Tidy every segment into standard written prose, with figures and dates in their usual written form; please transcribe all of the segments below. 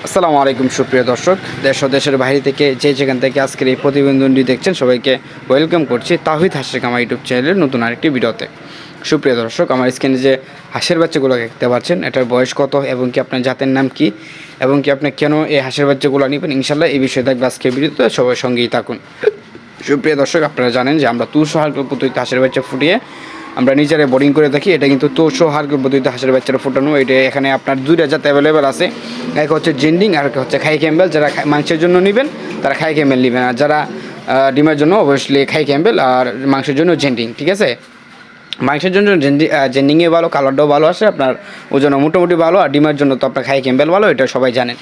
আসসালামু আলাইকুম সুপ্রিয় দর্শক, দেশ ও দেশের বাইরে থেকে যেখান থেকে আজকের এই প্রতিবেদনটি দেখছেন সবাইকে ওয়েলকাম করছি তাওহীদ হাঁসের খামার ইউটিউব চ্যানেলের নতুন আরেকটি ভিডিওতে। সুপ্রিয় দর্শক, আমার স্ক্রিনে যে হাঁসের বাচ্চাগুলো দেখতে পাচ্ছেন, এটার বয়স কত এবং কি আপনার জাতের নাম কি এবং কি আপনি কেন এই হাঁসের বাচ্চাগুলো নেবেন, ইনশাল্লাহ এই বিষয়ে থাকবে আজকের ভিডিওতে, সবাই সঙ্গেই থাকুন। সুপ্রিয় দর্শক, আপনারা জানেন যে আমরা 200 হার্কেল পদ্ধতিতে হাঁসের বাচ্চা ফুটিয়ে আমরা নিজেরা বোর্ডিং করে থাকি। এটা কিন্তু 200 হার্কেল পদ্ধতিতে হাঁসের বাচ্চারা ফুটানো। এটা এখানে আপনার দুইটা জাত অ্যাভেলেবেল আছে, এক হচ্ছে জেন্ডিং আর হচ্ছে খাই ক্যাম্বেল। যারা মাংসের জন্য নেবেন তারা খাই ক্যাম্বেল নেবেন, আর যারা ডিমের জন্য অবশ্যই খাই ক্যাম্বেল, আর মাংসের জন্য জেন্ডিং। ঠিক আছে, মাংসের জন্য জেন্ডিংয়ে ভালো, কালারটাও ভালো আসে, আপনার ওজন মোটামুটি ভালো, আর ডিমের জন্য তো আপনার খাই ক্যাম্বেল ভালো, এটা সবাই জানেন।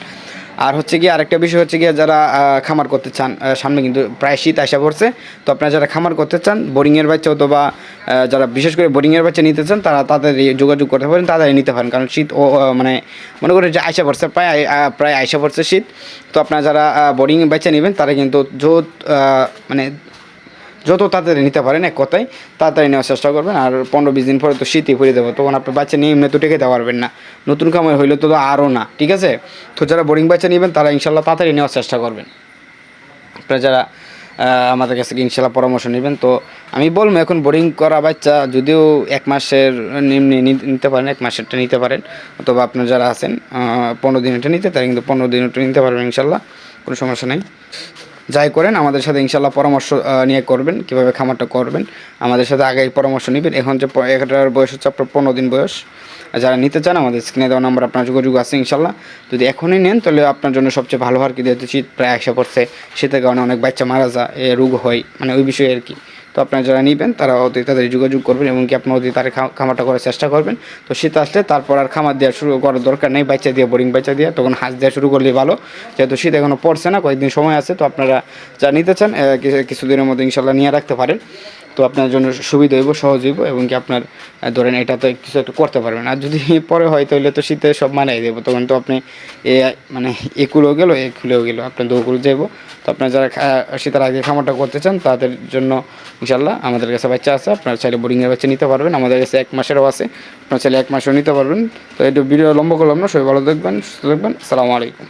আর হচ্ছে গিয়ে আরেকটা বিষয় হচ্ছে গিয়ে যারা খামার করতে চান, সামনে কিন্তু প্রায় শীত আসা পড়ছে, তো আপনারা যারা খামার করতে চান বোরিংয়ের বাচ্চা অথবা যারা বিশেষ করে বোরিংয়ের বাচ্চা নিতে চান তারা তাড়াতাড়ি যোগাযোগ করতে পারেন, তাড়াতাড়ি নিতে পারেন। কারণ শীত ও মানে মনে করেন যে আইসা পড়ছে, প্রায় আইসা পড়ছে শীত। তো আপনারা যারা বোরিং বাচ্চা নেবেন তারা কিন্তু মানে যত তাড়াতাড়ি নিতে পারেন, এক কথায় তাড়াতাড়ি নেওয়ার চেষ্টা করবেন। আর 15-20 দিন পরে তো শীতই পড়ে দেবো, তখন আপনার বাচ্চা নিয়ে এমনি তো টেকে দিতে পারবেন না, নতুন খামার হইলে তো আরও না। ঠিক আছে, তো যারা বোরিং বাচ্চা নেবেন তারা ইনশাল্লাহ তাড়াতাড়ি নেওয়ার চেষ্টা করবেন। আপনারা যারা আমাদের কাছে ইনশাল্লাহ পরামর্শ নেবেন, তো আমি বলবো এখন বোরিং করা বাচ্চা যদিও 1 মাসের নিতে পারেন, 1 মাসেরটা নিতে পারেন, অথবা আপনার যারা আছেন 15 দিনেরটা নিতে, তারা কিন্তু 15 দিনেরটা নিতে পারবেন ইনশাল্লাহ, কোনো সমস্যা নেই। যাই করেন আমাদের সাথে ইনশাল্লাহ পরামর্শ নিয়ে করবেন, কীভাবে খামারটা করবেন আমাদের সাথে আগে পরামর্শ নেবেন। এখন যে এটার বয়স হচ্ছে আপনার 15 দিন বয়স। যারা নিতে চান আমাদের স্ক্রিনে দেওয়া নাম্বার আপনার যোগাযোগ আছে ইনশাল্লাহ। যদি এখনই নেন তাহলে আপনার জন্য সবচেয়ে ভালো হয়, কি যেহেতু শীত প্রায় আসা পড়ছে, শীতের কারণে অনেক বাচ্চা মারা যায়, রোগ হয়, মানে ওই বিষয়ে আর কি। তো আপনারা যারা নেবেন তারা অতি তাড়াতাড়ি যোগাযোগ করবেন এবং কি আপনার অতি তাড়াতাড়ি খামারটা করার চেষ্টা করবেন। তো শীত আসলে তারপর আর খামার দেওয়া শুরু করার দরকার নেই, বাচ্চা দিয়ে বোরিং বাচ্চা দিয়ে তখন হাঁস দেওয়া শুরু করলে ভালো, যেহেতু শীত এখনও পড়ছে না, কয়েকদিন সময় আছে। তো আপনারা যা নিতে চান কিছুদিনের মধ্যে ইনশাল্লাহ নিয়ে রাখতে পারেন, তো আপনার জন্য সুবিধা হইব, সহজ হইব এবং কি আপনার ধরেন এটা তো কিছু একটা করতে পারবেন। আর যদি পরে হয় তাহলে তো শীতে সব মানাই দেবো, তখন তো আপনি মানে একুলেও গেলো একুলেও গেলো, আপনার দোকুল যাইব। তো আপনার যারা শীতের আগে খামারটা করতে চান তাদের জন্য ইনশাল্লাহ আমাদের কাছে বাচ্চা আছে, আপনারা চাইলে বোরিংয়ের বাচ্চা নিতে পারবেন, আমাদের কাছে 1 মাসেরও আছে, আপনারা চাইলে 1 মাসেও নিতে পারবেন। তো একটু ভিডিও লম্বা করলাম না, সবাই ভালো দেখবেন, সুস্থ থাকবেন, আসসালামু আলাইকুম।